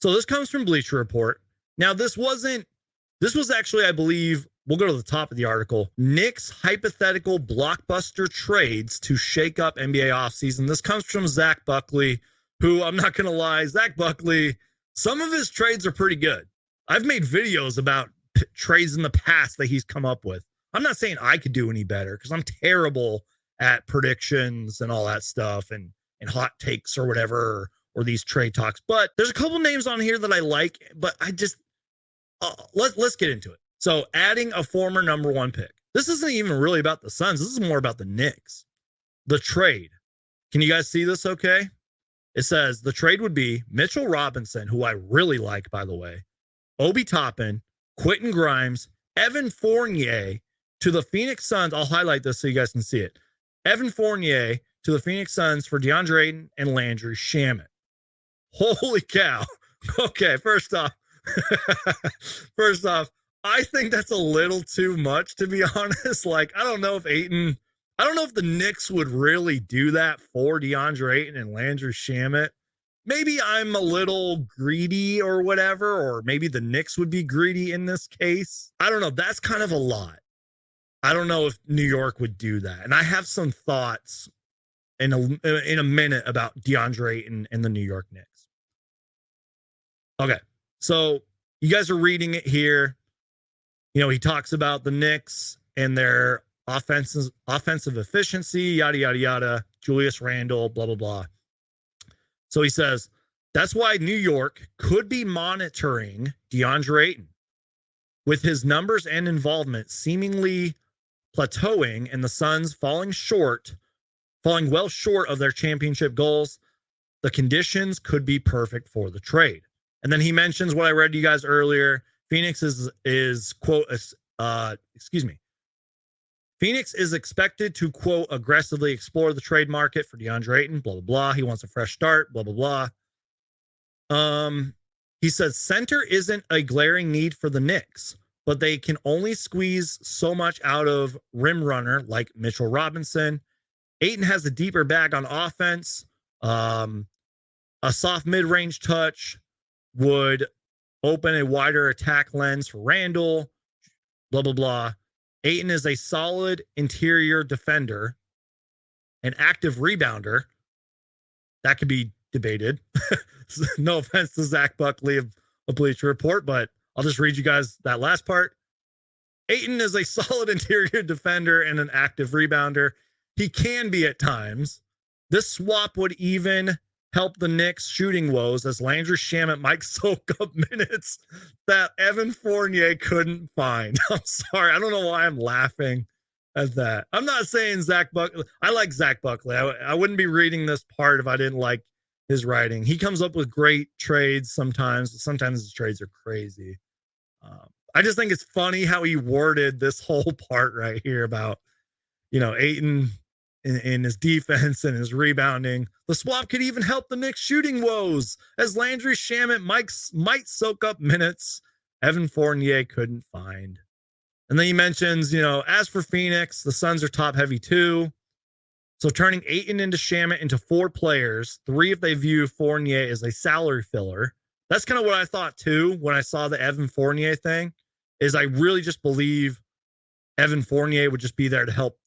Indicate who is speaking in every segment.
Speaker 1: So this comes from Bleacher Report. Now, this was actually, I believe, we'll go to the top of the article. Knicks hypothetical blockbuster trades to shake up NBA offseason. This comes from Zach Buckley, who, I'm not going to lie, Zach Buckley, some of his trades are pretty good. I've made videos about trades in the past that he's come up with. I'm not saying I could do any better because I'm terrible at predictions and all that stuff and hot takes or whatever, or these trade talks. But there's a couple names on here that I like, but I just, let's get into it. So adding a former number one pick. This isn't even really about the Suns. This is more about the Knicks. The trade. Can you guys see this okay? It says the trade would be Mitchell Robinson, who I really like, by the way, Obi Toppin, Quentin Grimes, Evan Fournier to the Phoenix Suns. I'll highlight this so you guys can see it. Evan Fournier to the Phoenix Suns for Deandre Ayton and Landry Shamet. Holy cow. Okay, first off, I think that's a little too much, to be honest. Like, I don't know if the Knicks would really do that for Deandre Ayton and Landry Shamet. Maybe I'm a little greedy or whatever, or maybe the Knicks would be greedy in this case. I don't know. That's kind of a lot. I don't know if New York would do that. And I have some thoughts in a minute about Deandre Ayton and the New York Knicks. Okay, so you guys are reading it here. You know, he talks about the Knicks and their offensive efficiency, yada, yada, yada, Julius Randle, blah, blah, blah. So he says, that's why New York could be monitoring Deandre Ayton. With his numbers and involvement seemingly plateauing and the Suns falling well short of their championship goals, the conditions could be perfect for the trade. And then he mentions what I read to you guys earlier. Phoenix is quote, Phoenix is expected to, quote, aggressively explore the trade market for Deandre Ayton, blah, blah, blah. He wants a fresh start, blah, blah, blah. He says center isn't a glaring need for the Knicks, but they can only squeeze so much out of rim runner like Mitchell Robinson. Ayton has a deeper bag on offense. A soft mid-range touch would open a wider attack lens for Randle, blah, blah, blah. Ayton is a solid interior defender, an active rebounder. That could be debated. No offense to Zach Buckley of Bleacher Report, but I'll just read you guys that last part. Ayton is a solid interior defender and an active rebounder. He can be at times. This swap would even help the Knicks' shooting woes as Landry Shamet might soak up minutes that Evan Fournier couldn't find. I'm sorry. I don't know why I'm laughing at that. I'm not saying Zach Buckley. I like Zach Buckley. I wouldn't be reading this part if I didn't like his writing. He comes up with great trades sometimes. But sometimes his trades are crazy. I just think it's funny how he worded this whole part right here about, you know, Ayton in his defense and his rebounding. The swap could even help the Knicks' shooting woes as Landry Shamet might soak up minutes Evan Fournier couldn't find. And then he mentions, you know, as for Phoenix, the Suns are top heavy too. So turning Ayton into Shamet into 4 players, 3 if they view Fournier as a salary filler. That's kind of what I thought too when I saw the Evan Fournier thing, is I really just believe Evan Fournier would just be there to help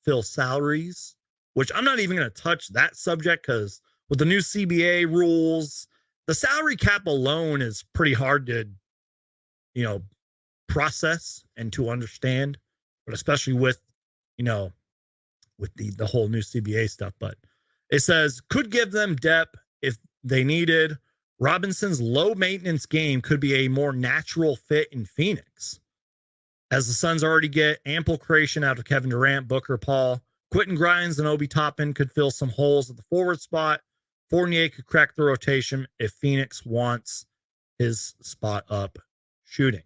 Speaker 1: fill salaries, which I'm not even going to touch that subject because with the new CBA rules, the salary cap alone is pretty hard to, you know, process and to understand, but especially with, you know, with the whole new CBA stuff. But it says could give them depth if they needed. Robinson's low maintenance game could be a more natural fit in Phoenix, as the Suns already get ample creation out of Kevin Durant, Booker, Paul. Quentin Grimes and Obi Toppin could fill some holes at the forward spot. Fournier could crack the rotation if Phoenix wants his spot up shooting.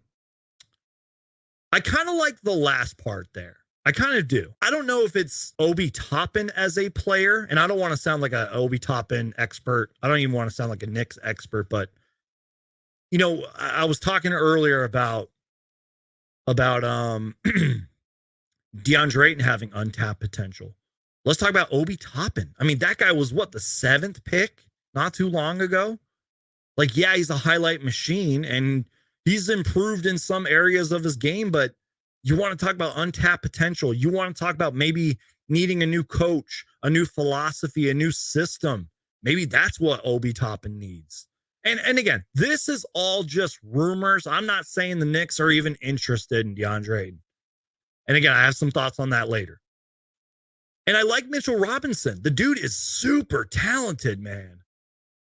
Speaker 1: I kind of like the last part there. I kind of do. I don't know if it's Obi Toppin as a player, and I don't want to sound like an Obi Toppin expert. I don't even want to sound like a Knicks expert, but, you know, I was talking earlier about DeAndre Ayton having untapped potential. Let's talk about Obi Toppin. I mean, that guy was what, the 7th pick not too long ago? Like, yeah, he's a highlight machine and he's improved in some areas of his game, but you want to talk about untapped potential. You want to talk about maybe needing a new coach, a new philosophy, a new system. Maybe that's what Obi Toppin needs. And again, this is all just rumors. I'm not saying the Knicks are even interested in Deandre Ayton. And again, I have some thoughts on that later. And I like Mitchell Robinson. The dude is super talented, man.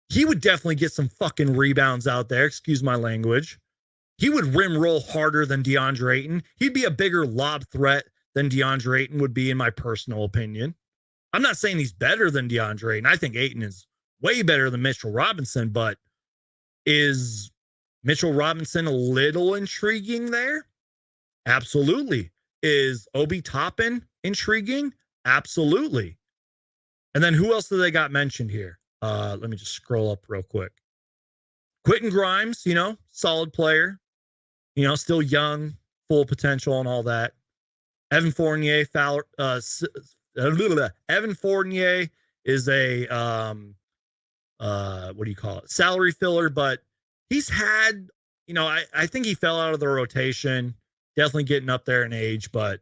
Speaker 1: He would definitely get some fucking rebounds out there. Excuse my language. He would rim roll harder than Deandre Ayton. He'd be a bigger lob threat than Deandre Ayton would be, in my personal opinion. I'm not saying he's better than Deandre Ayton. I think Ayton is way better than Mitchell Robinson, but is Mitchell Robinson a little intriguing there? Absolutely. Is Obi Toppin intriguing? Absolutely. And then who else do they got mentioned here? Let me just scroll up real quick. Quentin Grimes, solid player, still young, full potential and all that. Evan Fournier, Evan Fournier is a what do you call it? Salary filler, but he's had, I think he fell out of the rotation, definitely getting up there in age, but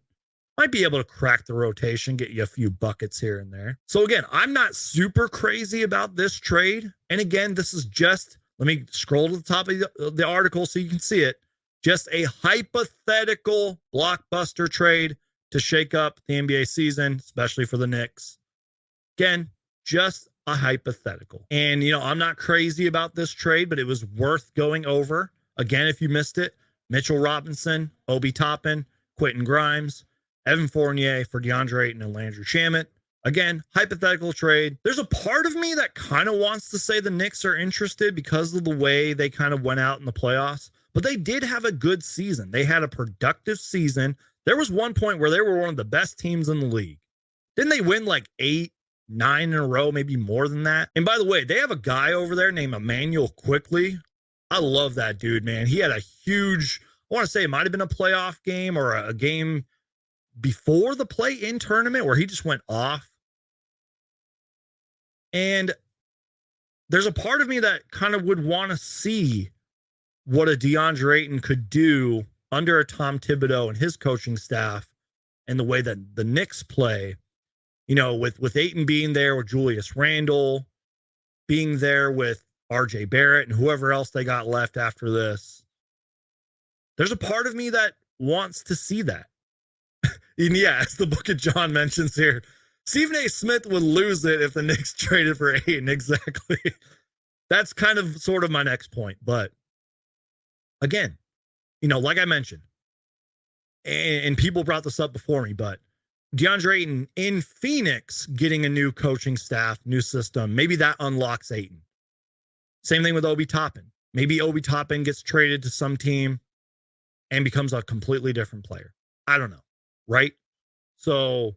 Speaker 1: might be able to crack the rotation, get you a few buckets here and there. So again, I'm not super crazy about this trade. And again, this is just, let me scroll to the top of the article so you can see it. Just a hypothetical blockbuster trade to shake up the NBA season, especially for the Knicks. Again, just a hypothetical. And, I'm not crazy about this trade, but it was worth going over. Again, if you missed it, Mitchell Robinson, Obi Toppin, Quentin Grimes, Evan Fournier for Deandre Ayton and Landry Shamet. Again, hypothetical trade. There's a part of me that kind of wants to say the Knicks are interested because of the way they kind of went out in the playoffs, but they did have a good season. They had a productive season. There was one point where they were one of the best teams in the league. Didn't they win like 8, 9 in a row, maybe more than that? And by the way, they have a guy over there named Emmanuel Quickly. I love that dude, man. He had a huge, I want to say it might have been a playoff game or a game before the play-in tournament where he just went off. And there's a part of me that kind of would want to see what a Deandre Ayton could do under a Tom Thibodeau and his coaching staff and the way that the Knicks play, with Ayton being there, with Julius Randle being there, with RJ Barrett and whoever else they got left after this. There's a part of me that wants to see that. And yeah, as the book of John mentions here, Stephen A. Smith would lose it if the Knicks traded for Ayton. Exactly. That's kind of sort of my next point. But again, like I mentioned, and people brought this up before me, but Deandre Ayton in Phoenix getting a new coaching staff, new system, maybe that unlocks Ayton. Same thing with Obi Toppin. Maybe Obi Toppin gets traded to some team and becomes a completely different player. I don't know. Right? So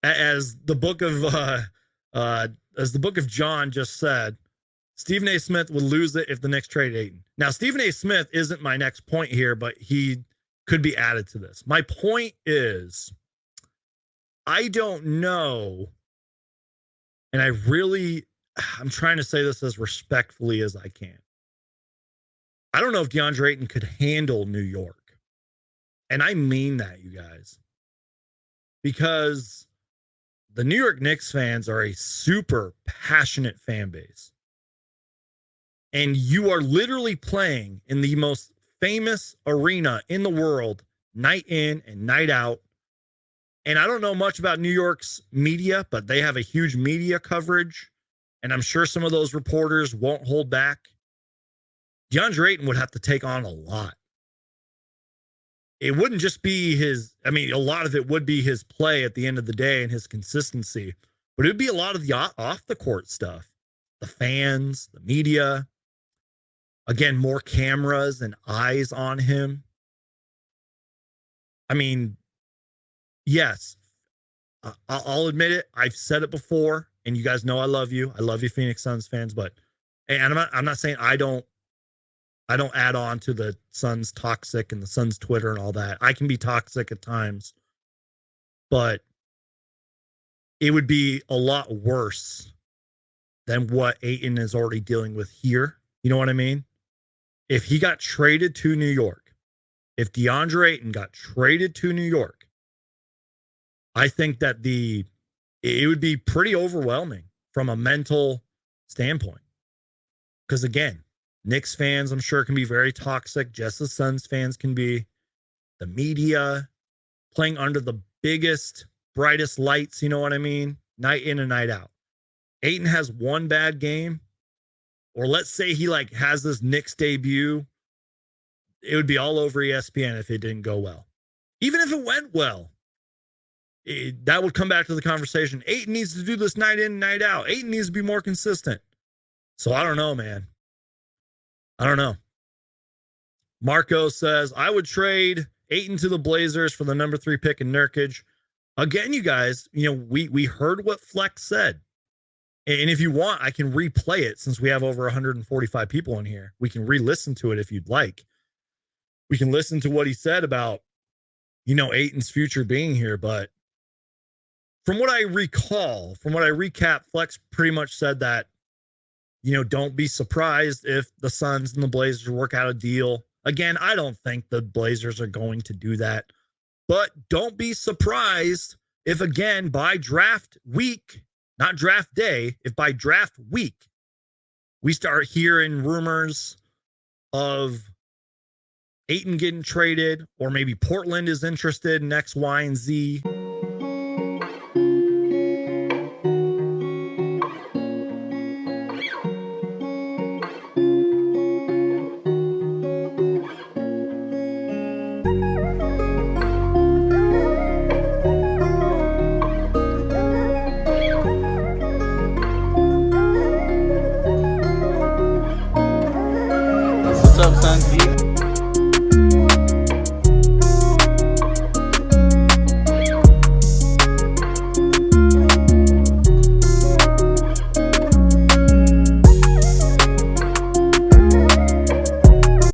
Speaker 1: as the book of John just said, Stephen A. Smith would lose it if the Knicks trade Ayton. Now, Stephen A. Smith isn't my next point here, but he could be added to this. My point is, I don't know, and I'm trying to say this as respectfully as I can. I don't know if Deandre Ayton could handle New York. And I mean that, you guys. Because the New York Knicks fans are a super passionate fan base. And you are literally playing in the most famous arena in the world, night in and night out. And I don't know much about New York's media, but they have a huge media coverage. And I'm sure some of those reporters won't hold back. Deandre Ayton would have to take on a lot. It wouldn't just be a lot of it would be his play at the end of the day and his consistency, but it would be a lot of the off the court stuff. The fans, the media, again, more cameras and eyes on him. I mean, yes, I'll admit it. I've said it before, and you guys know I love you. I love you, Phoenix Suns fans, but and I'm not saying I don't add on to the Suns toxic and the Suns Twitter and all that. I can be toxic at times, but it would be a lot worse than what Ayton is already dealing with here. You know what I mean? If he got traded to New York, if Deandre Ayton got traded to New York, I think that it would be pretty overwhelming from a mental standpoint. Because again, Knicks fans, I'm sure, can be very toxic, just as Suns fans can be. The media playing under the biggest, brightest lights, you know what I mean? Night in and night out. Ayton has one bad game, or let's say he like has this Knicks debut, it would be all over ESPN if it didn't go well. Even if it went well, that would come back to the conversation. Ayton needs to do this night in, night out. Ayton needs to be more consistent. So I don't know, man. I don't know. Marco says, I would trade Ayton to the Blazers for the number 3 pick in Nurkic. Again, you guys, we heard what Flex said. And if you want, I can replay it since we have over 145 people in here. We can re-listen to it if you'd like. We can listen to what he said about, Ayton's future being here. But from what I recall, from what I recap, Flex pretty much said that, don't be surprised if the Suns and the Blazers work out a deal. Again, I don't think the Blazers are going to do that. But don't be surprised if, again, by draft week, not draft day, if by draft week, we start hearing rumors of Ayton getting traded, or maybe Portland is interested in X, Y, and Z.
Speaker 2: What's up, Suns Geek?